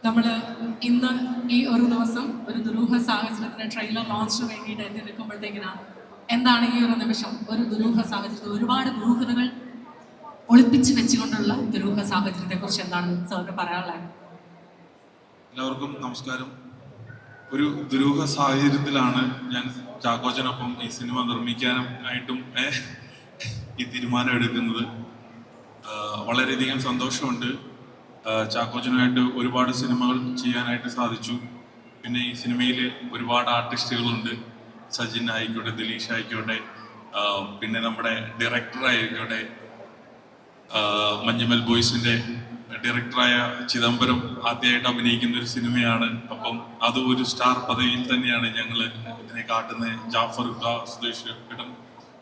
നമ്മൾ ഇന്ന് ഈ ഒരു ദിവസം ഒരു ദുരൂഹ സാഹചര്യത്തിന് ട്രെയിലർ ലോഞ്ചിന് വേണ്ടിയിട്ട് എത്തി നിൽക്കുമ്പോഴത്തേക്കിനാണ് എന്താണ് ഈ ഒരു നിമിഷം ഒരു ദുരൂഹ സാഹചര്യത്തിൽ ഒരുപാട് ദുരൂഹതകൾ ഒളിപ്പിച്ച് വെച്ചുകൊണ്ടുള്ള ദുരൂഹ സാഹചര്യത്തെ കുറിച്ച് എന്താണ് സാറിന് പറയാനുള്ളത്? എല്ലാവർക്കും നമസ്കാരം. ഒരു ദുരൂഹ സാഹചര്യത്തിലാണ് ഞാൻ ചാക്കോച്ചനൊപ്പം ഈ സിനിമ നിർമ്മിക്കാനായിട്ടും ഈ തീരുമാനം എടുക്കുന്നത്. വളരെയധികം സന്തോഷമുണ്ട്. ചാക്കോച്ചനുമായിട്ട് ഒരുപാട് സിനിമകൾ ചെയ്യാനായിട്ട് സാധിച്ചു. പിന്നെ ഈ സിനിമയിൽ ഒരുപാട് ആർട്ടിസ്റ്റുകളുണ്ട്. സജിൻ ആയിക്കോട്ടെ, ദിലീഷ് ആയിക്കോട്ടെ, പിന്നെ നമ്മുടെ ഡയറക്ടർ ആയിക്കോട്ടെ, മഞ്ഞുമൽ ബോയ്സിന്റെ ഡയറക്ടറായ ചിദംബരം ആദ്യമായിട്ട് അഭിനയിക്കുന്ന ഒരു സിനിമയാണ്. അപ്പം അത് ഒരു സ്റ്റാർ പദവിയിൽ തന്നെയാണ് ഞങ്ങൾ ഇതിനെ കാട്ടുന്നത്. ജാഫർ ഖാ, സുദേശ് ഏട്ടൻ,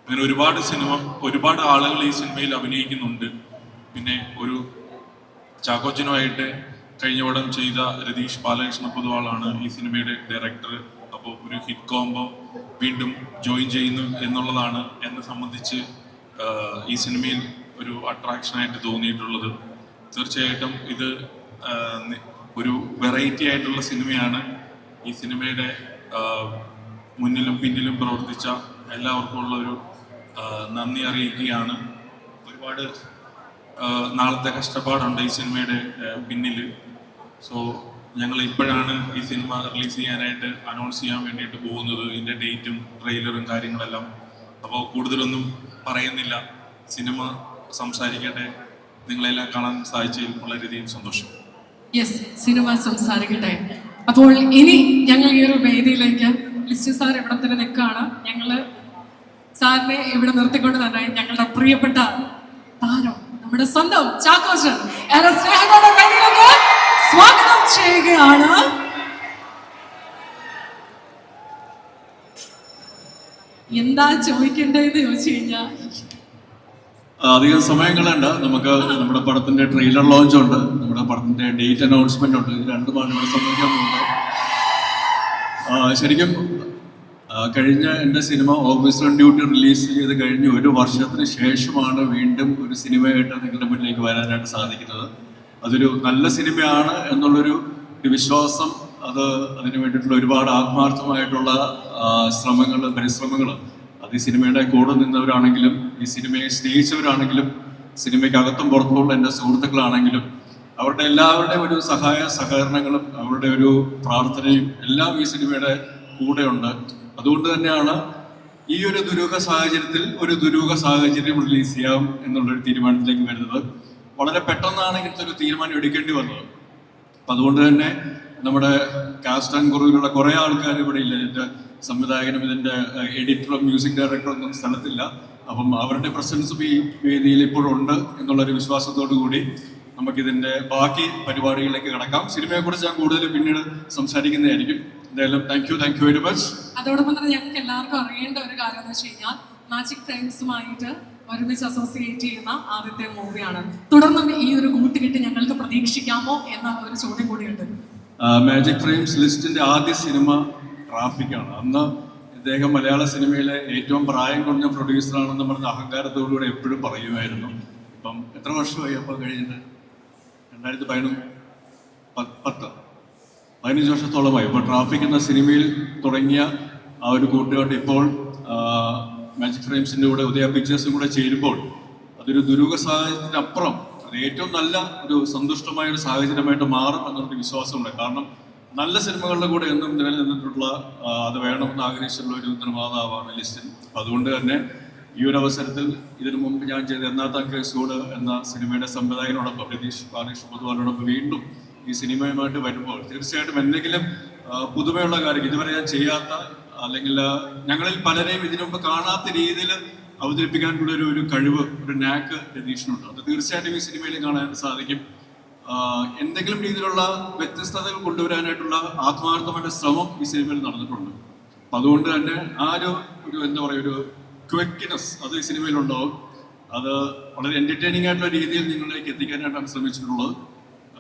അങ്ങനെ ഒരുപാട് ആളുകൾ ഈ സിനിമയിൽ അഭിനയിക്കുന്നുണ്ട്. പിന്നെ ഒരു ചാക്കോച്ചനുമായിട്ട് കഴിഞ്ഞ പടം ചെയ്ത രതീഷ് ബാലകൃഷ്ണ പൊതുവാളാണ് ഈ സിനിമയുടെ ഡയറക്ടർ. അപ്പോൾ ഒരു ഹിറ്റ് കോംബോ വീണ്ടും ജോയിൻ ചെയ്യുന്നു എന്നുള്ളതാണ് എന്നെ സംബന്ധിച്ച് ഈ സിനിമയിൽ ഒരു അട്രാക്ഷനായിട്ട് തോന്നിയിട്ടുള്ളത്. തീർച്ചയായിട്ടും ഇത് ഒരു വെറൈറ്റി ആയിട്ടുള്ള സിനിമയാണ്. ഈ സിനിമയുടെ മുന്നിലും പിന്നിലും പ്രവർത്തിച്ച എല്ലാവർക്കും ഉള്ള ഒരു നന്ദി അറിയിക്കുകയാണ്. ഒരുപാട് നാളത്തെ കഷ്ടപ്പാടുണ്ട് ഈ സിനിമയുടെ പിന്നിൽ. സോ ഞങ്ങൾ ഇപ്പോഴാണ് ഈ സിനിമ റിലീസ് ചെയ്യാനായിട്ട് അനൗൺസ് ചെയ്യാൻ വേണ്ടിയിട്ട് പോകുന്നത്, ഇതിൻ്റെ ഡേറ്റും ട്രെയിലറും കാര്യങ്ങളെല്ലാം. അപ്പോൾ കൂടുതലൊന്നും പറയുന്നില്ല, സിനിമ സംസാരിക്കട്ടെ. നിങ്ങളെല്ലാം കാണാൻ സാധിച്ചതിൽ വളരെയധികം സന്തോഷം. യെസ്, സിനിമ സംസാരിക്കട്ടെ. അപ്പോൾ ഇനി ഞങ്ങൾ ഈ ഒരു വേദിയിലേക്ക് ലിസ്റ്റ് സാർ ഇവിടെ തന്നെ നിൽക്കുകയാണ്. ഞങ്ങൾ സാറിനെ ഇവിടെ നിർത്തിക്കൊണ്ട് തന്നെ ഞങ്ങളുടെ പ്രിയപ്പെട്ട താരം നമ്മുടെ സ്വന്തം ചാക്കോച്ചൻ ഏറെ സ്നേഹത്തോടെ വേദിയിലേക്ക് സ്വാഗതം ചെയ്യുകയാണ്. എന്താ ചോദിക്കേണ്ടതെന്ന് ചോദിച്ചു കഴിഞ്ഞാൽ അധികം സമയം കളയണ്ട. നമുക്ക് നമ്മുടെ പടത്തിന്റെ ട്രെയിലർ ലോഞ്ച് ഉണ്ട്, നമ്മുടെ പടത്തിന്റെ ഡേറ്റ് അനൗൺസ്മെന്റ് ഉണ്ട്. ഇത് രണ്ടുമാണ് ഇവിടെ സംഭവിക്കാൻ പോകുന്നത്. ശരിക്കും കഴിഞ്ഞ എൻ്റെ cinema officer on duty release ചെയ്ത് കഴിഞ്ഞ് 1 വർഷത്തിന് ശേഷമാണ് വീണ്ടും ഒരു സിനിമയായിട്ട് നിങ്ങളുടെ മുന്നിലേക്ക് വരാനായിട്ട് സാധിക്കുന്നത്. അതൊരു നല്ല സിനിമയാണ് എന്നുള്ളൊരു വിശ്വാസം, അതിന് വേണ്ടിയിട്ടുള്ള ഒരുപാട് ആത്മാർത്ഥമായിട്ടുള്ള പരിശ്രമങ്ങൾ അത് ഈ സിനിമയുടെ കൂടെ നിന്നവരാണെങ്കിലും ഈ സിനിമയെ സ്നേഹിച്ചവരാണെങ്കിലും സിനിമയ്ക്കകത്തും പുറത്തുമുള്ള എൻ്റെ സുഹൃത്തുക്കളാണെങ്കിലും അവരുടെ എല്ലാവരുടെയും ഒരു സഹകരണങ്ങളും അവരുടെ ഒരു പ്രാർത്ഥനയും എല്ലാം ഈ സിനിമയുടെ കൂടെയുണ്ട്. അതുകൊണ്ട് തന്നെയാണ് ഈ ഒരു ദുരൂഹ സാഹചര്യം റിലീസ് ചെയ്യാം എന്നുള്ളൊരു തീരുമാനത്തിലേക്ക് വരുന്നത്. വളരെ പെട്ടെന്നാണ് ഇങ്ങനത്തെ ഒരു തീരുമാനം എടുക്കേണ്ടി വന്നത്. അപ്പം അതുകൊണ്ട് തന്നെ നമ്മുടെ കാസ്റ്റ് ആൻഡ് ക്രൂവിലുള്ള കുറേ ആൾക്കാർ ഇവിടെ ഇല്ല. ഇതിൻ്റെ സംവിധായകനും ഇതിൻ്റെ എഡിറ്ററും മ്യൂസിക് ഡയറക്ടറും ഒന്നും സ്ഥലത്തില്ല. അപ്പം അവരുടെ പ്രസൻസും ഈ വേദിയിൽ ഇപ്പോഴുണ്ട് എന്നുള്ളൊരു വിശ്വാസത്തോടു കൂടി നമുക്കിതിൻ്റെ ബാക്കി പരിപാടികളിലേക്ക് കടക്കാം. സിനിമയെക്കുറിച്ച് ഞാൻ കൂടുതൽ പിന്നീട് സംസാരിക്കുന്നതായിരിക്കും. എന്തായാലും താങ്ക് യു വെരി മച്ച്. അതോടൊപ്പം തന്നെ ഞങ്ങൾക്ക് എല്ലാവർക്കും അറിയേണ്ട ഒരു കാര്യം എന്ന് വെച്ച് കഴിഞ്ഞാൽ മാജിക് ഫ്രെയിംസുമായിട്ട് ഒരുമിച്ച് അസോസിയേറ്റ് ചെയ്യുന്ന ആദ്യത്തെ മൂവിയാണ്. തുടർന്നും ഈ ഒരു കൂട്ടുകെട്ട് ഞങ്ങൾക്ക് പ്രതീക്ഷിക്കാമോ എന്ന ഒരു ചോദ്യം കൂടിയുണ്ട്. മാജിക് ഫ്രെയിംസ് ലിസ്റ്റിന്റെ ആദ്യ സിനിമ ട്രാഫിക്കാണ്. അന്ന് ഇദ്ദേഹം മലയാള സിനിമയിലെ ഏറ്റവും പ്രായം കുറഞ്ഞ പ്രൊഡ്യൂസറാണെന്ന് പറഞ്ഞ അഹങ്കാരത്തോടുകൂടെ എപ്പോഴും പറയുമായിരുന്നു. ഇപ്പം എത്ര വർഷമായി അപ്പോൾ കഴിഞ്ഞിട്ട്? 2015 വർഷത്തോളമായി. ഇപ്പോൾ ട്രാഫിക് എന്ന സിനിമയിൽ തുടങ്ങിയ ആ ഒരു കൂട്ടുകെട്ട് ഇപ്പോൾ മാജിക് ഫ്രെയിംസിൻ്റെ കൂടെ ഉദയ പിക്ചേഴ്സും കൂടെ ചേരുമ്പോൾ അതൊരു ദുരൂഹ സാഹചര്യത്തിനപ്പുറം അത് ഏറ്റവും നല്ല ഒരു സന്തുഷ്ടമായ ഒരു സാഹചര്യമായിട്ട് മാറും എന്നൊരു വിശ്വാസമുണ്ട്. കാരണം നല്ല സിനിമകളുടെ കൂടെ എന്നും നിലനിന്നിട്ടുള്ള അത് വേണമെന്ന് ആഗ്രഹിച്ചിട്ടുള്ള ഒരു നിർമ്മാതാവാണ് ലിസ്റ്റിൻ. അപ്പം അതുകൊണ്ട് തന്നെ ഈ ഒരു അവസരത്തിൽ ഇതിനു മുമ്പ് ഞാൻ ചെയ്ത എന്നാത്താൻ കേസോട് എന്ന സിനിമയുടെ സംവിധായകനോടൊപ്പം രതീഷ് ബാലകൃഷ്ണ പൊതുവാളിനോടൊപ്പം വീണ്ടും ഈ സിനിമയുമായിട്ട് വരുമ്പോൾ തീർച്ചയായിട്ടും എന്തെങ്കിലും പുതുമയുള്ള കാര്യം ഇതുവരെ ഞാൻ ചെയ്യാത്ത അല്ലെങ്കിൽ ഞങ്ങളിൽ പലരെയും ഇതിനു മുമ്പ് കാണാത്ത രീതിയിൽ അവതരിപ്പിക്കാനുള്ള ഒരു കഴിവ്, ഒരു നാക്ക് രതീഷിനുണ്ട്. അത് തീർച്ചയായിട്ടും ഈ സിനിമയിൽ കാണാൻ സാധിക്കും. എന്തെങ്കിലും രീതിയിലുള്ള വ്യത്യസ്തതകൾ കൊണ്ടുവരാനായിട്ടുള്ള ആത്മാർത്ഥമായ ശ്രമം ഈ സിനിമയിൽ നടന്നിട്ടുണ്ട്. അപ്പം അതുകൊണ്ട് തന്നെ ആ ഒരു എന്താ പറയുക ഒരു ക്വിക്ക്നെസ് അത് ഈ സിനിമയിലുണ്ടാവും. അത് വളരെ എൻ്റർടൈനിങ് ആയിട്ടുള്ള രീതിയിൽ നിങ്ങളിലേക്ക് എത്തിക്കാനായിട്ടാണ് ശ്രമിച്ചിട്ടുള്ളത്.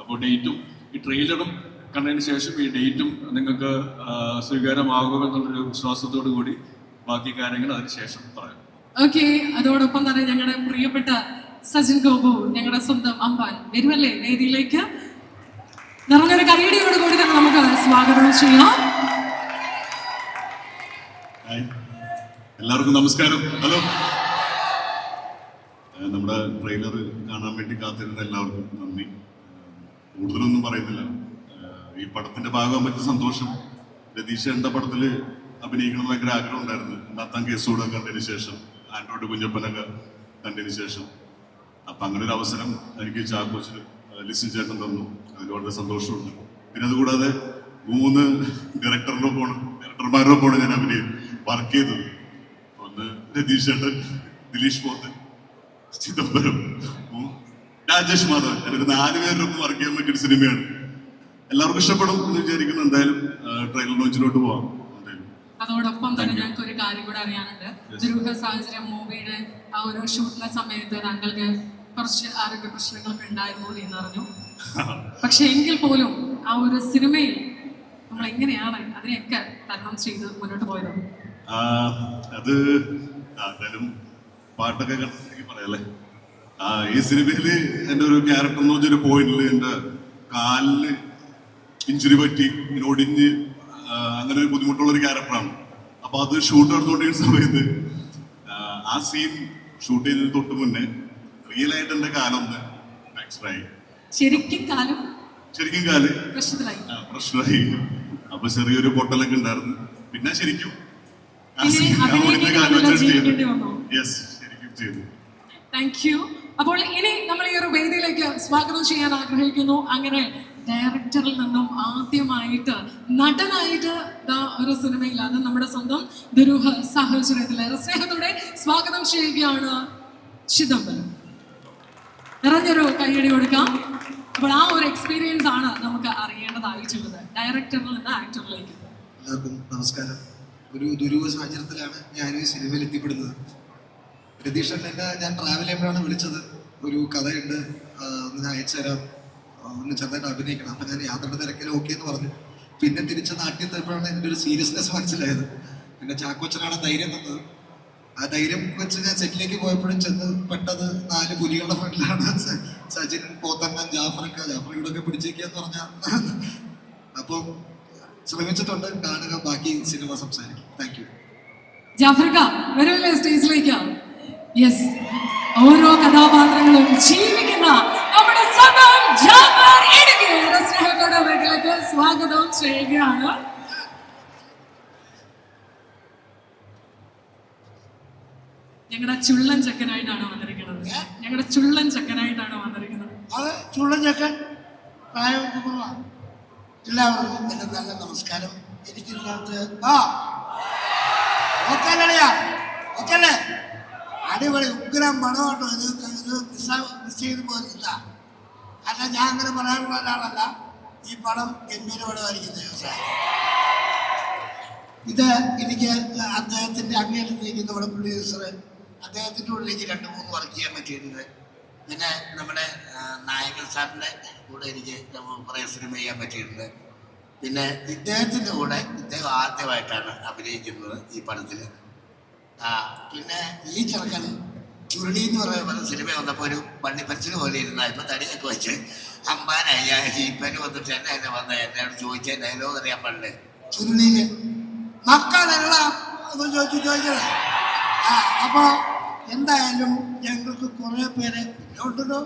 അപ്പോൾ ഡേറ്റും ഈ ട്രെയിലറും കണ്ടതിന് ശേഷം ഈ ഡേറ്റും നിങ്ങൾക്ക് സ്വീകാര്യമാകുമെന്നുള്ളൊരു വിശ്വാസത്തോടു കൂടി ബാക്കി കാര്യങ്ങൾ അതിനുശേഷം പറയാം. ഓക്കെ, അതോടൊപ്പം തന്നെ ഞങ്ങളുടെ പ്രിയപ്പെട്ട സജിൻ ഗോപു, ഞങ്ങളുടെ സ്വന്തം അമ്പാൻ വരുമല്ലേ വേദിയിലേക്ക്? നിറഞ്ഞൊരു കൈയടിയോട് കൂടി തന്നെ നമുക്ക് സ്വാഗതം ചെയ്യാം. എല്ലാവർക്കും നമസ്കാരം. ഹലോ. നമ്മുടെ ട്രെയിലർ കാണാൻ വേണ്ടി കാത്തിരുന്ന എല്ലാവർക്കും നന്ദി. കൂടുതലൊന്നും പറയുന്നില്ല. ഈ പടത്തിന്റെ ഭാഗമാകാൻ പറ്റിയ സന്തോഷം. രതീഷ് എന്റെ പടത്തില് അഭിനയിക്കണം ഭയങ്കര ആഗ്രഹം ഉണ്ടായിരുന്നു. നാത്താം കേസോടെ കണ്ടതിന് ശേഷം, ആൻഡ്രോയിഡ് കുഞ്ഞപ്പനൊക്കെ കണ്ടതിന് ശേഷം. അപ്പൊ അങ്ങനെ ഒരു അവസരം എനിക്ക് ചാക്കോച്ചിന് ലിസിൻ ചേട്ടൻ തന്നു. അതിൽ വളരെ സന്തോഷമുണ്ട്. പിന്നെ അതുകൂടാതെ 3 ഡയറക്ടർമാരോടൊപ്പമാണ് ഞാൻ വർക്ക് ചെയ്തത്. ഒന്ന് രതീഷ് ചേട്ടൻ, ദിലീഷ് പോത്തൻ, ചിദംബരം, രാജേഷ് മാധവൻ. എനിക്ക് 4 പേരോടൊപ്പം വർക്ക് ചെയ്യാൻ പറ്റിയൊരു സിനിമയാണ്. എല്ലാവർക്കും ഇഷ്ടപ്പെടും എന്ന് വിചാരിക്കുന്നു. എന്തായാലും ട്രെയിലർ ലോഞ്ചിലോട്ട് പോവാം. അതോടൊപ്പം തന്നെ ഞങ്ങൾക്ക് ഒരു കാര്യം കൂടെ അറിയാനുണ്ട്. ദുരൂഹ സാഹചര്യം മൂവിയുടെ ആ ഒരു ഷൂട്ടിന്റെ സമയത്ത് താങ്കൾക്ക് കുറച്ച് ആരോഗ്യ പ്രശ്നങ്ങളൊക്കെ ഉണ്ടായിരുന്നു എന്നറിഞ്ഞു. പക്ഷെ എങ്കിൽ പോലും ആ ഒരു സിനിമയിൽ നമ്മൾ എങ്ങനെയാണ് അതിനെയൊക്കെ തരണം ചെയ്ത് മുന്നോട്ട് പോയത്? അത് എന്തായാലും പാട്ടൊക്കെ കണ്ടെങ്കിൽ പറയാല്ലേ. ഈ സിനിമയില് എൻ്റെ ഒരു ക്യാരക്ടർ എന്ന് വെച്ചൊരു പോയിന്റിൽ എൻ്റെ കാലിന് ഇഞ്ചുറി പറ്റി ഇങ്ങനെ ഒടിഞ്ഞ് അങ്ങനെ ഒരു ബുദ്ധിമുട്ടുള്ള ഒരു ക്യാരക്ടറാണ്. അപ്പൊ അത് ഷൂട്ട് നടന്നുകൊണ്ടിരിക്കുന്ന സമയത്ത് ആ സീൻ ഷൂട്ട് ചെയ്തതിന് തൊട്ട് മുന്നേ റിയൽ ആയിട്ട് എന്റെ കാലൊന്ന് ഫ്രാക്ചറായി. ശരിക്കും കാല് പ്രശ്നമായി. അപ്പൊ ചെറിയൊരു പൊട്ടലൊക്കെ ഉണ്ടായിരുന്നു. പിന്നെ ശരിക്കും ചെയ്തു. Thank you. അപ്പോൾ ഇനി നമ്മൾ ഈ ഒരു വേദിയിലേക്ക് സ്വാഗതം ചെയ്യാൻ ആഗ്രഹിക്കുന്നു. അങ്ങനെ ഡയറക്ടറിൽ നിന്നും ആദ്യമായിട്ട് നടനായിട്ട് ഒരു സിനിമയിൽ, അത് നമ്മുടെ സ്വന്തം ദുരൂഹ സാഹചര്യത്തിലെ സ്നേഹത്തോടെ സ്വാഗതം ചെയ്യുകയാണ് ചിദംബരം. നിറഞ്ഞൊരു കൈയടി കൊടുക്കാം. അപ്പോൾ ആ ഒരു എക്സ്പീരിയൻസ് ആണ് നമുക്ക് അറിയേണ്ടതായിട്ടുള്ളത്, ഡയറക്ടറിൽ നിന്ന് ആക്ടറിലേക്ക്. എല്ലാവർക്കും നമസ്കാരം. ഒരു ദുരൂഹ സാഹചര്യത്തിലാണ് ഞാൻ ഈ സിനിമയിൽ എത്തിപ്പെടുന്നത്. രതീഷൻ എന്നെ ഞാൻ ട്രാവൽ ചെയ്യുമ്പോഴാണ് വിളിച്ചത്. ഒരു കഥയുണ്ട്, ഒന്ന് അയച്ചു തരാം, ഒന്ന് ചെറുതായിട്ട് അഭിനയിക്കണം. അപ്പം ഞാൻ യാത്രയുടെ തിരക്കിൽ ഓക്കെ എന്ന് പറഞ്ഞു. പിന്നെ തിരിച്ച് നാട്ടിൽ എത്തിയപ്പോഴാണ് ഇതിൻ്റെ ഒരു സീരിയസ്നെസ് മനസ്സിലായത്. പിന്നെ ചാക്കോച്ചനാണ് ധൈര്യം തന്നത്. ആ ധൈര്യം വെച്ച് ഞാൻ സെറ്റിലേക്ക് പോയപ്പോഴും ചെന്ന് പെട്ടത് 4 പുലികളുടെ ഫ്രണ്ടിലാണ്. സജിൻ, പോത്തണ്ണൻ, ജാഫറിയോടൊക്കെ പിടിച്ചേക്കാന്ന് പറഞ്ഞാൽ. അപ്പം ശ്രമിച്ചിട്ടുണ്ട്. കാണുക, ബാക്കി സിനിമ സംസാരിക്കും. Thank you. ജാഫർക്ക വരൂല്ലേ സ്റ്റേജിലേക്ക്? യെസ്, ഓരോ കഥാപാത്രങ്ങളും ജീവിക്കുന്ന നമ്മുടെ സ്വന്തം ജാഫർ ഇടുക്കിയുടെ സ്നേഹത്തോടെ വീട്ടിലേക്ക് സ്വാഗതം ചെയ്യുകയാണ്. ഞങ്ങളുടെ ചുള്ളൻ ചെക്കനായിട്ടാണ് വന്നിരിക്കുന്നത്. അത് ചുള്ളൻ ചെക്കൻ പ്രായമാണ്. എല്ലാവർക്കും എൻ്റെ നല്ല നമസ്കാരം. എനിക്കില്ലാത്ത ഓക്കല്ലേ, അടിപൊളി ഉഗ്രം പടമാട്ടോ. ഇത് മിസ് ചെയ്ത് പോകുന്നില്ല. കാരണം ഞാൻ അങ്ങനെ പറയാനുള്ള ഒരാളല്ല. ഈ പടം ഗംഭീരപടമായിരിക്കുന്ന ദിവസമായി. ഇത് എനിക്ക് അദ്ദേഹത്തിൻ്റെ അങ്ങേയറ്റത്തേക്ക് നമ്മുടെ പ്രൊഡ്യൂസർ, അദ്ദേഹത്തിൻ്റെ കൂടെ എനിക്ക് 2-3 വർക്ക് ചെയ്യാൻ പറ്റിയിട്ടുണ്ട്. പിന്നെ നമ്മുടെ നായകൻ സാറിൻ്റെ കൂടെ എനിക്ക് കുറേ സിനിമ ചെയ്യാൻ പറ്റിയിട്ടുണ്ട്. പിന്നെ ഇദ്ദേഹത്തിൻ്റെ കൂടെ ഇദ്ദേഹം ആദ്യമായിട്ടാണ് അഭിനയിക്കുന്നത് ഈ പടത്തിൽ. പിന്നെ ഈ ചെറുക്കൻ ചുരുളി എന്ന് പറയുന്ന സിനിമ വന്നപ്പോൾ ഒരു പള്ളിപ്പരിച്ചിന് പോലെ ഇരുന്ന ഇപ്പം തടിയൊക്കെ വെച്ച് അമ്പാനായി. ജീപ്പന് വന്നിട്ട് എന്നെ വന്ന എന്നോട് ചോദിച്ച ഡയലോഗ് അറിയാൻ പാടില്ലേ, ചുരുളിയില് മക്കളല്ല ചോദിച്ചത്. അപ്പോൾ എന്തായാലും ഞങ്ങൾക്ക് കുറേ പേരെ പിന്നെ ഉണ്ടല്ലോ.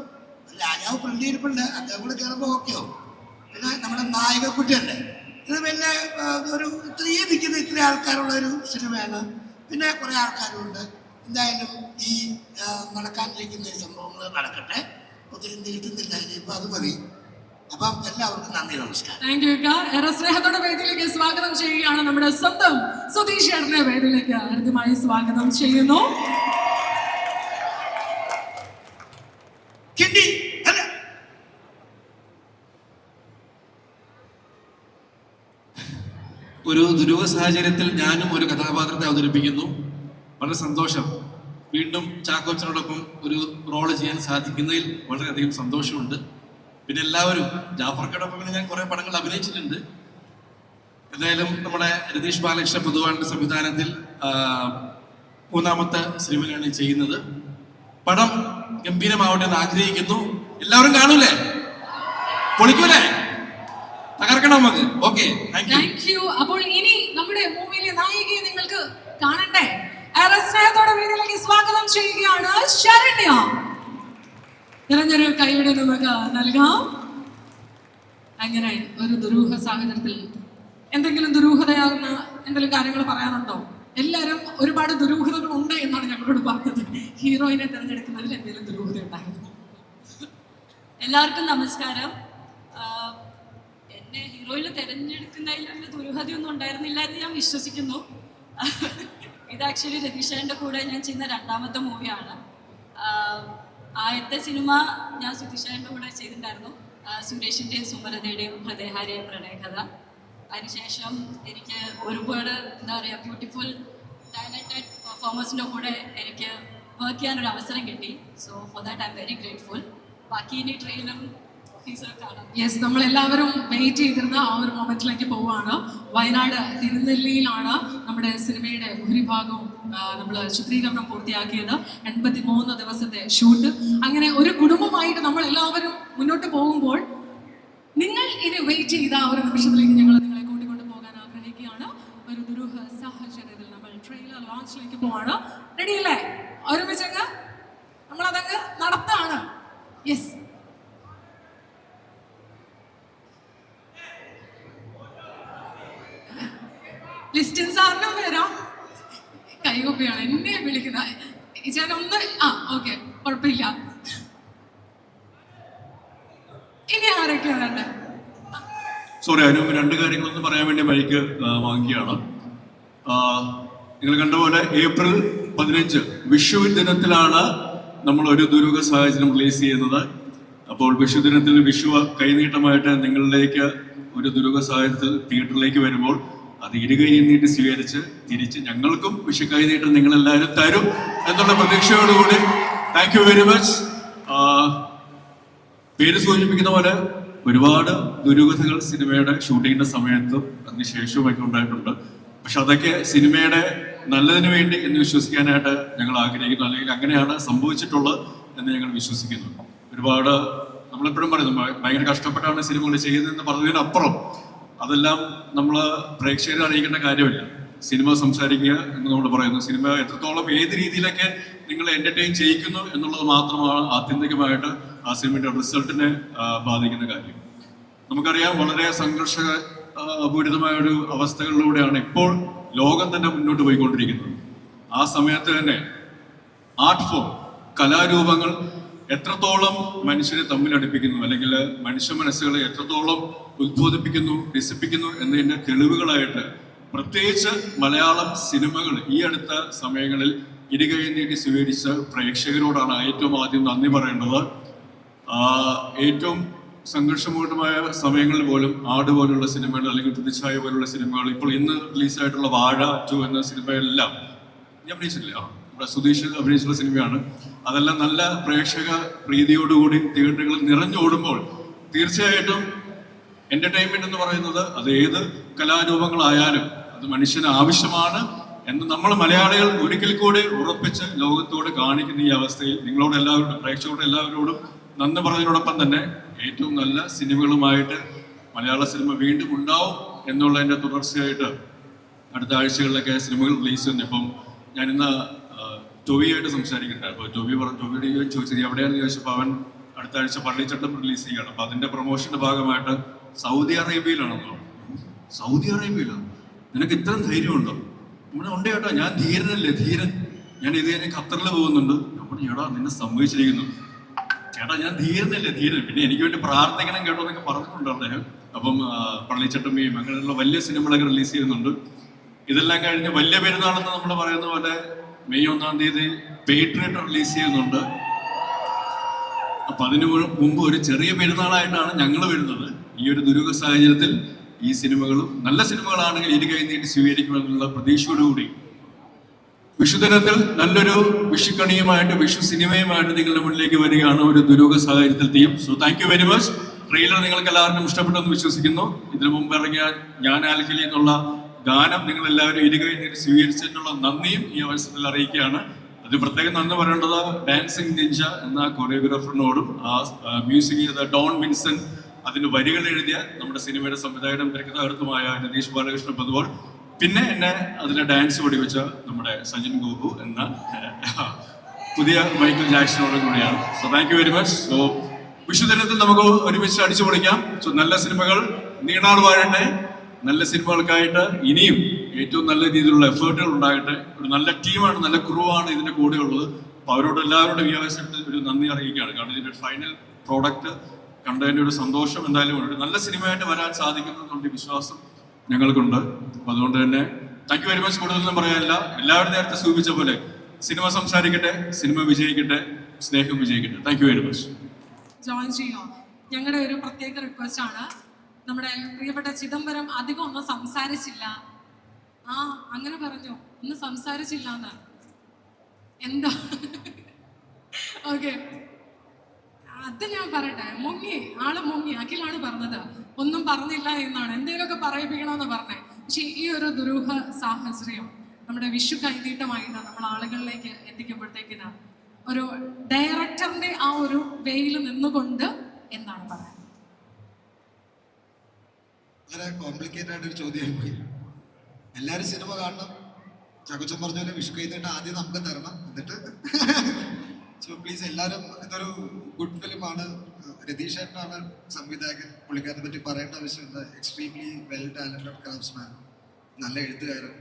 രാജാവ് ഫ്രണ്ടിരിപ്പുണ്ട്, അദ്ദേഹം കൂടെ കയറുമ്പോൾ ഓക്കെയോ. പിന്നെ നമ്മുടെ നായികക്കുട്ടിയുണ്ട്. ഇത് പിന്നെ ഒരു ഇത്ര ആൾക്കാരുള്ള ഒരു സിനിമയാണ്. പിന്നെ കുറേ ആൾക്കാരുണ്ട്. എന്തായാലും ഈ നടക്കാനിരിക്കുന്ന ഈ സംഭവങ്ങൾ നടക്കട്ടെ. ഒത്തിരി നീട്ടുന്നില്ല, ഇനിയിപ്പോൾ അത് മതി. അപ്പം എല്ലാവർക്കും നന്ദി, നമസ്കാരം. Thank you. ഏറെ സ്നേഹത്തോടെ വേദിയിലേക്ക് സ്വാഗതം ചെയ്യുകയാണ് നമ്മുടെ സ്വന്തം സുധീഷ് ചേട്ടനെ വേദിയിലേക്ക് ഹൃദ്യമായി സ്വാഗതം ചെയ്യുന്നു. ഒരു ദുരൂഹ സാഹചര്യത്തിൽ ഞാനും ഒരു കഥാപാത്രത്തെ അവതരിപ്പിക്കുന്നു. വളരെ സന്തോഷം. വീണ്ടും ചാക്കോച്ചനോടൊപ്പം ഒരു റോള് ചെയ്യാൻ സാധിക്കുന്നതിൽ വളരെയധികം സന്തോഷമുണ്ട്. പിന്നെ എല്ലാവരും, ജാഫർക്കോടൊപ്പം പിന്നെ ഞാൻ കുറേ പടങ്ങൾ അഭിനയിച്ചിട്ടുണ്ട്. എന്തായാലും നമ്മുടെ രതീഷ് ബാലകൃഷ്ണ പൊതുവാളുടെ സംവിധാനത്തിൽ 3ാമത്തെ സിനിമയിലാണ് ചെയ്യുന്നത്. പടം ഗംഭീരമാവട്ടെ എന്ന് ആഗ്രഹിക്കുന്നു. എല്ലാവരും കാണൂലേ? പൊളിക്കൂലേ? കാണാം നമുക്ക്. Okay, thank you. Thank you. അപ്പോൾ ഇനി നമ്മുടെ മൂവിയിലെ നായികയെ നിങ്ങൾക്ക് കാണണ്ടേ? ഏറെ സ്നേഹത്തോടെ വേദിയിലേക്ക് സ്വാഗതം ചെയ്യുകയാണ് ശരണ്യ. നിറഞ്ഞൊരു കൈയുടെ നമുക്ക് നൽകാം. അങ്ങനെ ഒരു ദുരൂഹ സാഹചര്യത്തിൽ എന്തെങ്കിലും ദുരൂഹതയാകുന്ന എന്തെങ്കിലും കാര്യങ്ങൾ പറയാനുണ്ടോ? എല്ലാവരും ഒരുപാട് ദുരൂഹതകൾ ഉണ്ട് എന്നാണ് ഞങ്ങളോട് പറഞ്ഞത്. ഹീറോയിനെ തിരഞ്ഞെടുക്കുന്നതിൽ എന്തെങ്കിലും ദുരൂഹത ഉണ്ടായിരുന്നു? എല്ലാവർക്കും നമസ്കാരം. എന്നെ ഹീറോയിൽ തിരഞ്ഞെടുക്കുന്നതിൽ അങ്ങനെ ദുരൂഹതയൊന്നും ഉണ്ടായിരുന്നില്ല എന്ന് ഞാൻ വിശ്വസിക്കുന്നു. ഇത് ആക്ച്വലി രതീഷേൻ്റെ കൂടെ ഞാൻ ചെയ്യുന്ന രണ്ടാമത്തെ മൂവിയാണ്. ആദ്യത്തെ സിനിമ ഞാൻ സുതീഷേൻ്റെ കൂടെ ചെയ്തിട്ടുണ്ടായിരുന്നു, സുരേഷിൻ്റെയും സുമലതയുടെയും ഹൃദയഹാരിയ പ്രണയകഥ. അതിനുശേഷം എനിക്ക് ഒരുപാട് എന്താ പറയുക ബ്യൂട്ടിഫുൾ ടാലൻറ്റഡ് പെർഫോമേഴ്സിൻ്റെ കൂടെ എനിക്ക് വർക്ക് ചെയ്യാനൊരു അവസരം കിട്ടി. So for that I am very grateful. ബാക്കി ഇനി ട്രെയിലറും ടീസറും കാണാം. യെസ്, നമ്മളെല്ലാവരും വെയിറ്റ് ചെയ്തിരുന്ന ആ ഒരു മൊമെന്റിലേക്ക് പോവുകയാണ്. വയനാട് തിരുനെല്ലിയിലാണ് നമ്മുടെ സിനിമയുടെ ഭൂരിഭാഗവും നമ്മൾ ചിത്രീകരണം പൂർത്തിയാക്കിയത്. 83 ദിവസത്തെ ഷൂട്ട്. അങ്ങനെ ഒരു കുടുംബമായിട്ട് നമ്മൾ എല്ലാവരും മുന്നോട്ട് പോകുമ്പോൾ നിങ്ങൾ ഇനി വെയിറ്റ് ചെയ്ത ആ ഒരു നിമിഷത്തിലേക്ക് ഞങ്ങൾ നിങ്ങളെ കൂട്ടിക്കൊണ്ട് പോകാൻ ആഗ്രഹിക്കുകയാണ്. ഒരു ദുരൂഹ സാഹചര്യത്തിൽ നമ്മൾ ട്രെയിലർ ലോഞ്ചിലേക്ക് പോവാണ്. റെഡിയല്ലേ? ഒരുമിച്ചങ്ങ് നമ്മളതങ്ങ് നടത്താണ്. യെസ്, ലിസ്റ്റിൻ സാറിനും വരാം. കൈകൊപ്പിയാണ് എന്നെ വിളിക്കുന്നത്. ചേട്ടനൊന്ന് ഓക്കെ, കുഴപ്പമില്ല. ഇനി ആരൊക്കെയാ വേണ്ടത്? സോറി, അതിന് മുമ്പ് രണ്ട് കാര്യങ്ങളൊന്നും പറയാൻ വേണ്ടി മൈക്ക് വാങ്ങിക്കുകയാണ്. നിങ്ങൾ കണ്ട പോലെ ഏപ്രിൽ 15 വിഷു ദിനത്തിലാണ് നമ്മൾ ഒരു ദുരൂഹ സാഹചര്യം റിലീസ് ചെയ്യുന്നത്. അപ്പോൾ വിഷു ദിനത്തിൽ വിഷു കൈനീട്ടമായിട്ട് നിങ്ങളിലേക്ക് ഒരു ദുരൂഹ സാഹചര്യത്തിൽ തിയേറ്ററിലേക്ക് വരുമ്പോൾ അത് ഇരുകൈ നീട്ടി സ്വീകരിച്ച് തിരിച്ച് ഞങ്ങൾക്കും വിഷു കൈനീട്ടം നിങ്ങളെല്ലാവരും തരും എന്നുള്ള പ്രതീക്ഷയോടുകൂടി താങ്ക് യു വെരി മച്ച്. പേര് സൂചിപ്പിക്കുന്ന പോലെ ഒരുപാട് ദുരൂഹതകൾ സിനിമയുടെ ഷൂട്ടിങ്ങിന്റെ സമയത്തും അതിനുശേഷവുമൊക്കെ ഉണ്ടായിട്ടുണ്ട്. പക്ഷെ അതൊക്കെ സിനിമയുടെ നല്ലതിന് വേണ്ടി എന്ന് വിശ്വസിക്കാനായിട്ട് ഞങ്ങൾ ആഗ്രഹിക്കുന്നു, അല്ലെങ്കിൽ അങ്ങനെയാണ് സംഭവിച്ചിട്ടുള്ളത് എന്ന് ഞങ്ങൾ വിശ്വസിക്കുന്നു. ഒരുപാട് നമ്മളെപ്പോഴും പറയുന്നു ഭയങ്കര കഷ്ടപ്പെട്ടാണ് സിനിമകൾ ചെയ്യുന്നതെന്ന് പറഞ്ഞതിനപ്പുറം അതെല്ലാം നമ്മൾ പ്രേക്ഷകരെ അറിയിക്കേണ്ട കാര്യമില്ല. സിനിമ സംസാരിക്കുക എന്ന് നമ്മൾ പറയുന്നു. സിനിമ എത്രത്തോളം ഏത് രീതിയിലൊക്കെ നിങ്ങളെ എന്റർടൈൻ ചെയ്യിക്കുന്നു എന്നുള്ളത് മാത്രമാണ് ആത്യന്തികമായിട്ട് ആ സിനിമയുടെ റിസൾട്ടിനെ ബാധിക്കുന്ന കാര്യം. നമുക്കറിയാം, വളരെ സംഘർഷപൂരിതമായ ഒരു അവസ്ഥകളിലൂടെയാണ് ഇപ്പോൾ ലോകം തന്നെ മുന്നോട്ട് പോയിക്കൊണ്ടിരിക്കുന്നത്. ആ സമയത്ത് തന്നെ ആർട്ട് ഫോം, കലാരൂപങ്ങൾ എത്രത്തോളം മനുഷ്യരെ തമ്മിലടുപ്പിക്കുന്നു, അല്ലെങ്കിൽ മനുഷ്യ മനസ്സുകളെ എത്രത്തോളം ഉദ്ബോധിപ്പിക്കുന്നു, രസിപ്പിക്കുന്നു എന്നതിന്റെ തെളിവുകളായിട്ട് പ്രത്യേകിച്ച് മലയാളം സിനിമകൾ ഈ അടുത്ത സമയങ്ങളിൽ ഇരുകൈ നീട്ടി സ്വീകരിച്ച പ്രേക്ഷകരോടാണ് ഏറ്റവും ആദ്യം നന്ദി പറയേണ്ടത്. ഏറ്റവും സംഘർഷപൂർണമായ സമയങ്ങളിൽ പോലും ആട് പോലുള്ള സിനിമകൾ, അല്ലെങ്കിൽ പ്രതിച്ഛായ പോലുള്ള സിനിമകൾ, ഇപ്പോൾ ഇന്ന് റിലീസായിട്ടുള്ള വാഴ 2 എന്ന സിനിമയെല്ലാം ഞാൻ അഭിനയിച്ചിട്ടില്ല, ഇവിടെ സുധീഷ് അഭിനയിച്ചുള്ള സിനിമയാണ്. അതെല്ലാം നല്ല പ്രേക്ഷക പ്രീതിയോടുകൂടി തിയേറ്ററുകളിൽ നിറഞ്ഞോടുമ്പോൾ തീർച്ചയായിട്ടും എന്റർടൈൻമെന്റ് എന്ന് പറയുന്നത് അത് ഏത് കലാരൂപങ്ങളായാലും അത് മനുഷ്യന് ആവശ്യമാണ് എന്ന് നമ്മൾ മലയാളികൾ ഒരിക്കൽ കൂടി ഉറപ്പിച്ച് ലോകത്തോട് കാണിക്കുന്ന ഈ അവസ്ഥയിൽ നിങ്ങളോട് എല്ലാവരോടും, പ്രേക്ഷകരോട് എല്ലാവരോടും നന്ദി പറഞ്ഞതിനോടൊപ്പം തന്നെ ഏറ്റവും നല്ല സിനിമകളുമായിട്ട് മലയാള സിനിമ വീണ്ടും ഉണ്ടാവും എന്നുള്ളതിന്റെ തുടർച്ചയായിട്ട് അടുത്ത ആഴ്ചകളിലൊക്കെ സിനിമകൾ റിലീസ് ചെയ്യുന്നു. ഇപ്പം ഞാനിന്ന് ടൊവിയായിട്ട് സംസാരിക്കുന്നുണ്ട്. അപ്പോൾ ടൊവിയുടെ ചോദിച്ചത് എവിടെയാണെന്ന് ചോദിച്ചപ്പോൾ അവൻ അടുത്ത ആഴ്ച പള്ളിച്ചട്ടം റിലീസ് ചെയ്യുകയാണ്. അപ്പൊ അതിന്റെ പ്രൊമോഷന്റെ ഭാഗമായിട്ട് സൗദി അറേബ്യയിലാണെന്നോ. സൗദി അറേബ്യയിലാണ്? നിനക്ക് ഇത്രയും ധൈര്യമുണ്ടോ? നമ്മുടെ ഉണ്ട് ചേട്ടാ, ഞാൻ ധീരനല്ലേ, ധീരൻ. ഞാൻ ഇതേ ഖത്തറിൽ പോകുന്നുണ്ട്. നമ്മുടെ ചേട്ടാ നിന്നെ സമ്മതിച്ചിരിക്കുന്നു. ചേട്ടാ ഞാൻ ധീരനല്ലേ, ധീരൻ. പിന്നെ എനിക്ക് വേണ്ടി പ്രാർത്ഥിക്കണം കേട്ടോ എന്നൊക്കെ പറഞ്ഞിട്ടുണ്ട് അദ്ദേഹം. അപ്പം പള്ളിച്ചട്ടമ്മയും അങ്ങനെയുള്ള വലിയ സിനിമകളൊക്കെ റിലീസ് ചെയ്യുന്നുണ്ട്. ഇതെല്ലാം കഴിഞ്ഞ് വലിയ പെരുന്നാളെന്ന് നമ്മൾ പറയുന്ന പോലെ മെയ് 1-ാം തീയതി പേട്രിയറ്റ് റിലീസ് ചെയ്യുന്നുണ്ട്. അപ്പൊ അതിനു മുമ്പ് ഒരു ചെറിയ പെരുന്നാളായിട്ടാണ് ഞങ്ങൾ വരുന്നത്. ഈ ഒരു ദുരൂഹ സാഹചര്യത്തിൽ ഈ സിനിമകളും നല്ല സിനിമകളാണെങ്കിൽ ഇരുകൈ നീട്ടി സ്വീകരിക്കുമെന്നുള്ള പ്രതീക്ഷയോടുകൂടി വിഷുദിനത്തിൽ നല്ലൊരു വിഷുക്കണിയുമായിട്ട്, വിഷു സിനിമയുമായിട്ട് നിങ്ങളുടെ മുന്നിലേക്ക് വരികയാണ് ഒരു ദുരൂഹ സാഹചര്യത്തിൽ theme. So thank you very much. Trailer നിങ്ങൾക്ക് എല്ലാവർക്കും ഇഷ്ടപ്പെട്ടെന്ന് വിശ്വസിക്കുന്നു. ഇതിനു മുമ്പ് ഇറങ്ങിയ ഞാൻ ആൽക്കലി എന്നുള്ള ഗാനം നിങ്ങൾ എല്ലാവരും ഇരുകൈ നീട്ടി സ്വീകരിച്ചതിനുള്ള നന്ദിയും ഈ അവസരത്തിൽ അറിയിക്കുകയാണ്. അത് പ്രത്യേകം നന്ദി പറയേണ്ടത് ഡാൻസിങ് നിഞ്ച എന്ന കൊറിയോഗ്രാഫറിനോടും ആ മ്യൂസിക് ചെയ്ത ഡോൺ വിൻസെന്റ് അതിന് വരികൾ എഴുതിയ നമ്മുടെ സിനിമയുടെ സംവിധായകനും തിരക്കഥാകൃത്തുമായ രതീഷ് ബാലകൃഷ്ണൻ പൊതുവോൾ, പിന്നെ എന്നെ അതിലെ ഡാൻസ് പഠിപ്പിച്ച നമ്മുടെ സജിൻ ഗോപു എന്ന പുതിയ മൈക്കിൾ ജാക്സനോട് കൂടിയാണ്. So thank you very much. So വിഷുദിനത്തിൽ നമുക്ക് ഒരുമിച്ച് അടിച്ചു പൊളിക്കാം. സോ നല്ല സിനിമകൾ നീണാൾ വാഴട്ടെ. നല്ല സിനിമകൾക്കായിട്ട് ഇനിയും ഏറ്റവും നല്ല രീതിയിലുള്ള എഫേർട്ടുകൾ ഉണ്ടാകട്ടെ. ഒരു നല്ല ടീമാണ്, നല്ല ക്രൂ ആണ് ഇതിന്റെ കൂടെ ഉള്ളത്. അപ്പോൾ അവരോട് എല്ലാവരുടെ ഈ അവസരത്തിൽ ഒരു നന്ദി അറിയിക്കുകയാണ്. കാരണം ഇതിന്റെ ഫൈനൽ പ്രോഡക്റ്റ് കണ്ടതിന്റെ ഒരു സന്തോഷം എന്തായാലും ഒരു നല്ല സിനിമയായിട്ട് വരാൻ സാധിക്കുന്നുണ്ട് വിശ്വാസം ഞങ്ങൾക്കുണ്ട്. അപ്പൊ അതുകൊണ്ട് തന്നെ താങ്ക് യു വെരി മച്ച്. കൂടുതലൊന്നും പറയാനില്ല. എല്ലാവരും നേരത്തെ സൂചിപ്പിച്ച പോലെ സിനിമ സംസാരിക്കട്ടെ, സിനിമ വിജയിക്കട്ടെ, സ്നേഹം വിജയിക്കട്ടെ. Thank you very much. Join ചെയ്യാം. ഞങ്ങളുടെ ഒരു പ്രത്യേക റിക്വസ്റ്റ് ആണ്. നമ്മുടെ പ്രിയപ്പെട്ട ചിദംബരം അധികം ഒന്നും സംസാരിച്ചില്ല. അങ്ങനെ പറഞ്ഞു, ഒന്നും സംസാരിച്ചില്ല എന്ന്. എന്താ ഓക്കെ, അത് ഞാൻ പറയട്ടെ. മുങ്ങി അഖിലാണ് പറഞ്ഞത്, ഒന്നും പറഞ്ഞില്ല എന്നാണ്. എന്തെങ്കിലുമൊക്കെ പറയിപ്പിക്കണമെന്ന് പറഞ്ഞേ. പക്ഷെ ഈ ഒരു ദുരൂഹ സാഹചര്യം നമ്മുടെ വിഷു കൈനീട്ടമായിട്ട് നമ്മൾ ആളുകളിലേക്ക് എത്തിക്കുമ്പോഴത്തേക്കിന് ഒരു ഡയറക്ടറിന്റെ ആ ഒരു വെയിൽ നിന്നുകൊണ്ട് എന്താണ് പറയുന്നത്? വളരെ കോംപ്ലിക്കേറ്റഡ് ആയിട്ടൊരു ചോദ്യമായി പോയി. എല്ലാവരും സിനിമ കാണണം. ചാക്കോച്ചൻ പറഞ്ഞ പോലെ വിഷു കൈനീട്ടം ആദ്യം നമുക്ക് തരണം, എന്നിട്ട് സോ പ്ലീസ് എല്ലാവരും, ഇതൊരു ഗുഡ് ഫിലിമാണ്. രതീഷ് ഏട്ടനാണ് സംവിധായകൻ. പുള്ളിക്കാരനെ പറ്റി പറയേണ്ട ആവശ്യമില്ല. എക്സ്ട്രീംലി വെൽ ടാലന്റഡ് ക്രാഫ്റ്റ്സ്മാൻ, നല്ല എഴുത്തുകാരൻ,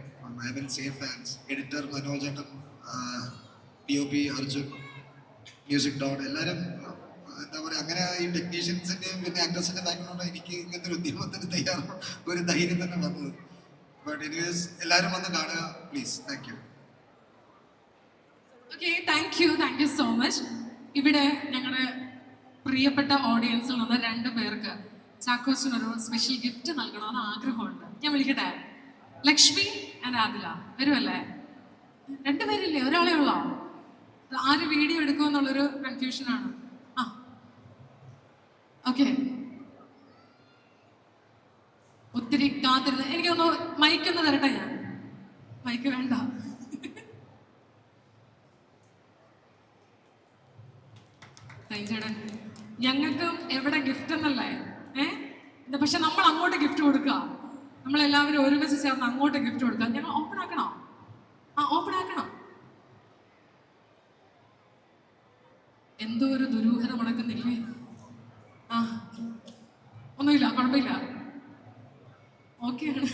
I mean safe fans, editor Manoj ഏട്ടൻ, DOP അർജുൻ, മ്യൂസിക് ഡോൺ, എല്ലാവരും എന്താ പറയുക, അങ്ങനെ ഈ ടെക്നീഷ്യൻസിൻ്റെയും പിന്നെ ആക്ടേഴ്സിൻ്റെ ബാക്ക്ഗ്രൗണ്ട് എനിക്ക് ഇങ്ങനത്തെ ഒരു ഉദ്യമത്തിന് ഒരു ധൈര്യം തന്നെ വന്നത്. ബട്ട് എനിവേസ് എല്ലാവരും വന്ന് കാണുക please. Thank you. Okay, thank you so much. ഇവിടെ ഞങ്ങളുടെ പ്രിയപ്പെട്ട ഓഡിയൻസിൽ നിന്ന് 2 പേർക്ക് ചാക്കോച്ചനൊരു സ്പെഷ്യൽ ഗിഫ്റ്റ് നൽകണമെന്ന് ആഗ്രഹമുണ്ട്. ഞാൻ വിളിക്കട്ടെ? ലക്ഷ്മി ആൻഡ് ആദില വരുമല്ലേ? 2 പേരില്ലേ, ഒരാളെ ഉള്ളോ? ആര് വീഡിയോ എടുക്കുമെന്നുള്ളൊരു കൺഫ്യൂഷനാണ്. ഓക്കെ, ഒത്തിരി കാത്തിരുന്ന് എനിക്കൊന്ന് മൈക്കൊന്ന് തരട്ടെ. ഞാൻ മൈക്ക് വേണ്ട. ഞങ്ങൾക്കും എവിടെ ഗിഫ്റ്റ് എന്നല്ലേ പക്ഷെ നമ്മൾ അങ്ങോട്ട് ഗിഫ്റ്റ് കൊടുക്കുക. നമ്മളെല്ലാവരും ഒരുമിച്ച് ചേർന്ന് അങ്ങോട്ട് ഗിഫ്റ്റ് കൊടുക്കുക. ഞങ്ങൾ ഓപ്പൺ ആക്കണോ? ഓപ്പൺ ആക്കണം. എന്തോ ഒരു ദുരൂഹത മുടക്കുന്നില്ലേ? ഒന്നുമില്ല, കുഴപ്പമില്ല, ഓക്കെയാണ്.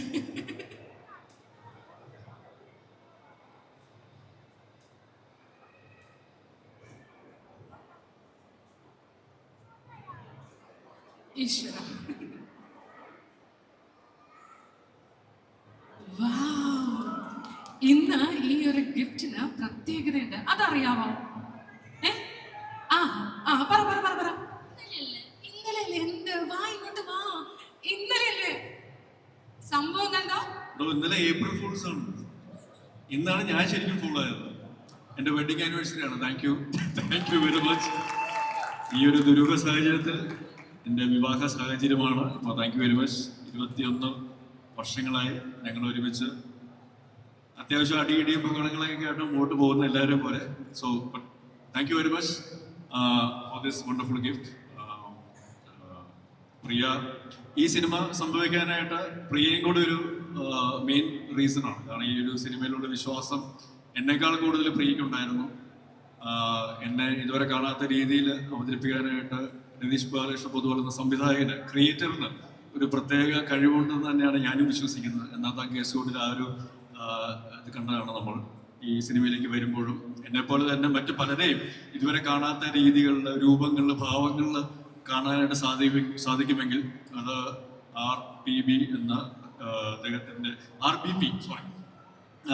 ഈശ്വര, ഇന്ന് ഈ ഒരു ഗിഫ്റ്റിന് പ്രത്യേകതയുണ്ട്. അതറിയാമോ? പറ. ഇന്നലെയല്ലേ? എന്ത്? വാ ഇങ്ങോട്ട് വാ. ഇന്നലെയല്ലേ സംഭവം? കണ്ടോ? ഇന്നലെ ഏപ്രിൽ ഫൂൾസ് ആണ്. ഇന്നാണ് ഞാൻ ശരിക്കും ഫുൾ ആയത്. എൻ്റെ വെഡിങ് ആനിവേഴ്സറി ആണ്. Thank you very much. ഈ ഒരു ദുരൂഹ സാഹചര്യത്തിൽ എൻ്റെ വിവാഹ സാഹചര്യമാണ്. അപ്പോൾ താങ്ക് യു വെരി മച്ച്. 21 വർഷങ്ങളായി ഞങ്ങൾ ഒരുമിച്ച് അത്യാവശ്യം അടിയിടിയും ബഹളങ്ങളൊക്കെ ആയിട്ട് മുമ്പോട്ട് പോകുന്ന എല്ലാവരും പോലെ. So thank you very much for this wonderful gift. Priya, ഈ സിനിമ സംഭവിക്കാനായിട്ട് പ്രിയയും കൂടി ഒരു മെയിൻ റീസൺ ആണ്. കാരണം ഈ ഒരു സിനിമയിലുള്ള വിശ്വാസം എന്നേക്കാൾ കൂടുതൽ പ്രിയക്കുണ്ടായിരുന്നു. എന്നെ ഇതുവരെ കാണാത്ത രീതിയിൽ അവതരിപ്പിക്കാനായിട്ട് രതീഷ് ബാലകൃഷ്ണൻ പൊതുവെ എന്ന സംവിധായകന്, ക്രിയേറ്ററിന് ഒരു പ്രത്യേക കഴിവുണ്ടെന്ന് തന്നെയാണ് ഞാനും വിശ്വസിക്കുന്നത്. എന്നാത്ത കേസുകൊണ്ടിൽ ആ ഒരു ഇത് കണ്ടതാണ് നമ്മൾ ഈ സിനിമയിലേക്ക് വരുമ്പോഴും. എന്നെപ്പോലെ തന്നെ മറ്റു പലരെയും ഇതുവരെ കാണാത്ത രീതികളിൽ, രൂപങ്ങളിൽ, ഭാവങ്ങളിൽ കാണാനായിട്ട് സാധിക്കുമെങ്കിൽ അത് RPB എന്ന അദ്ദേഹത്തിൻ്റെ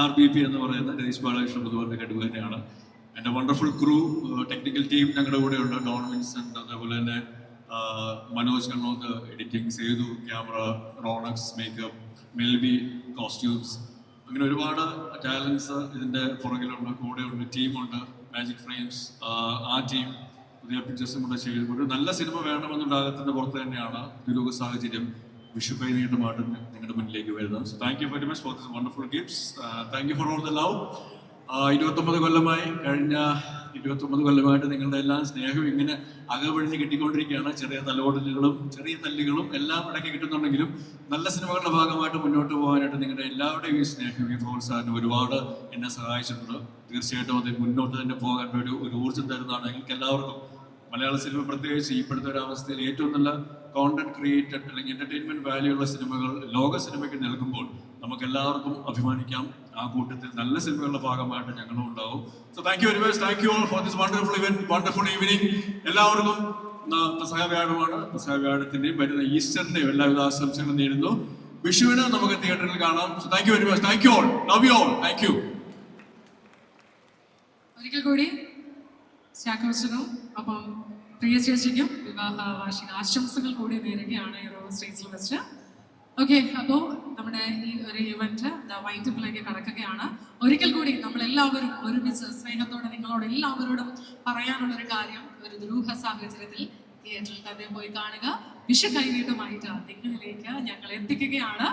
RBP എന്ന് പറയുന്ന രതീഷ് ബാലകൃഷ്ണൻ പൊതുവെ കഴിവ് തന്നെയാണ്. എൻ്റെ വണ്ടർഫുൾ ക്രൂ, ടെക്നിക്കൽ ടീം ഞങ്ങളുടെ കൂടെ ഉണ്ട്. ഡോൺ വിൻസെന്റ്, അതേപോലെ തന്നെ Manoj Kannoth, editing, Sethu, camera, Ronex, makeup, Melby, costumes, അങ്ങനെ ഒരുപാട് ടാലൻസ് ഇതിൻ്റെ പുറകിലുണ്ട്, കൂടെയുണ്ട്, ടീമുണ്ട്. മാജിക് ഫ്രെയിംസ്, ആ ടീം പുതിയ പിക്ചേഴ്സും കൂടെ ചെയ്യുമ്പോൾ ഒരു നല്ല സിനിമ വേണമെന്നുള്ള ആഗ്രഹത്തിൻ്റെ പുറത്ത് തന്നെയാണ് ദുരൂഹ സാഹചര്യം വിഷു കൈനീട്ടമായിട്ട് നിങ്ങളുടെ മുന്നിലേക്ക് വരുന്നത്. So thank you very much for this wonderful gifts. Thank you for all the love. 29 കൊല്ലമായി കഴിഞ്ഞ 29 കൊല്ലമായിട്ട് നിങ്ങളുടെ എല്ലാ സ്നേഹവും ഇങ്ങനെ അകവഴിഞ്ഞ് കിട്ടിക്കൊണ്ടിരിക്കുകയാണ്. ചെറിയ തലോടലുകളും ചെറിയ തല്ലുകളും എല്ലാം ഇടയ്ക്ക് കിട്ടുന്നുണ്ടെങ്കിലും നല്ല സിനിമകളുടെ ഭാഗമായിട്ട് മുന്നോട്ട് പോകാനായിട്ട് നിങ്ങളുടെ എല്ലാവരുടെയും ഈ സ്നേഹം, ഈ പ്രോത്സാഹനം ഒരുപാട് എന്നെ സഹായിച്ചിട്ടുണ്ട്. തീർച്ചയായിട്ടും അത് മുന്നോട്ട് തന്നെ പോകാൻ ഒരു ഊർജ്ജം തരുന്നതാണ് ഞങ്ങൾക്ക് എല്ലാവർക്കും. മലയാള സിനിമ പ്രത്യേകിച്ച് ഇപ്പോഴത്തെ ഒരു അവസ്ഥയിൽ ഏറ്റവും നല്ല കോണ്ടന്റ് ക്രിയേറ്റഡ് അല്ലെങ്കിൽ എന്റർടൈൻമെന്റ് വാല്യൂ ഉള്ള സിനിമകൾ ലോക സിനിമയ്ക്ക് നൽകുമ്പോൾ നമുക്ക് എല്ലാവർക്കും അഭിമാനിക്കാം. ആ കൂട്ടത്തിൽ നല്ല സിനിമകളുടെ ഭാഗമായിട്ട് ഞങ്ങളും ഉണ്ടാവും. So thank you very much. Thank you all for this wonderful event, wonderful evening. എല്ലാവർക്കും പെസഹവ്യാഴമാണ്. പെസഹവ്യാഴത്തിന്റെയും വരുന്ന ഈസ്റ്ററിന്റെയും എല്ലാവിധ ആശംസകളും നേരുന്നു. വിഷുവിന് നമുക്ക് തിയേറ്ററിൽ കാണാം. So thank you very much. Thank you all. Love you all. Thank you. ഒരിക്കൽ കൂടി ചാക്കോച്ചനും അപ്പം പ്രിയ ചേച്ചിക്കും വിവാഹ വാർഷിക ആശംസകൾ കൂടി നേരുകയാണ് ഈ ഒരു സ്റ്റേജിൽ വെച്ച്. ഓക്കെ, അപ്പോൾ നമ്മുടെ ഈ ഒരു ഇവന്റ് വൈൻഡപ്പിലേക്ക് കടക്കുകയാണ്. ഒരിക്കൽ കൂടി നമ്മളെല്ലാവരും ഒരുമിച്ച് സ്നേഹത്തോടെ നിങ്ങളോട് എല്ലാവരോടും പറയാനുള്ളൊരു കാര്യം, ഒരു ദുരൂഹ സാഹചര്യത്തിൽ തിയേറ്ററിൽ തന്നെ പോയി കാണുക. വിഷു കൈനീട്ടമായിട്ട് നിങ്ങളിലേക്ക് ഞങ്ങൾ എത്തിക്കുകയാണ്.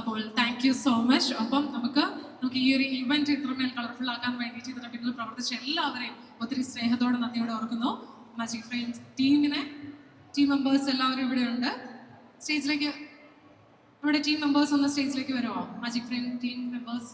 അപ്പോൾ താങ്ക് യു സോ മച്ച്. അപ്പം നമുക്ക് ഈ ഒരു ഇവന്റ് ഇത്രമേൽ കളർഫുൾ ആക്കാൻ വേണ്ടിയിട്ട് ഇതിന് പിന്നിൽ പ്രവർത്തിച്ച എല്ലാവരെയും ഒത്തിരി സ്നേഹത്തോടെ നന്ദിയോടെ ഓർക്കുന്നു. മാജിക് ഫ്രെയിംസ് ടീം മെമ്പേഴ്സ് എല്ലാവരും ഇവിടെ ഉണ്ട്. സ്റ്റേജിലേക്ക് ഇവിടെ ടീം മെമ്പേഴ്സ് ഒന്ന് സ്റ്റേജിലേക്ക് വരുമോ? Magic frame team members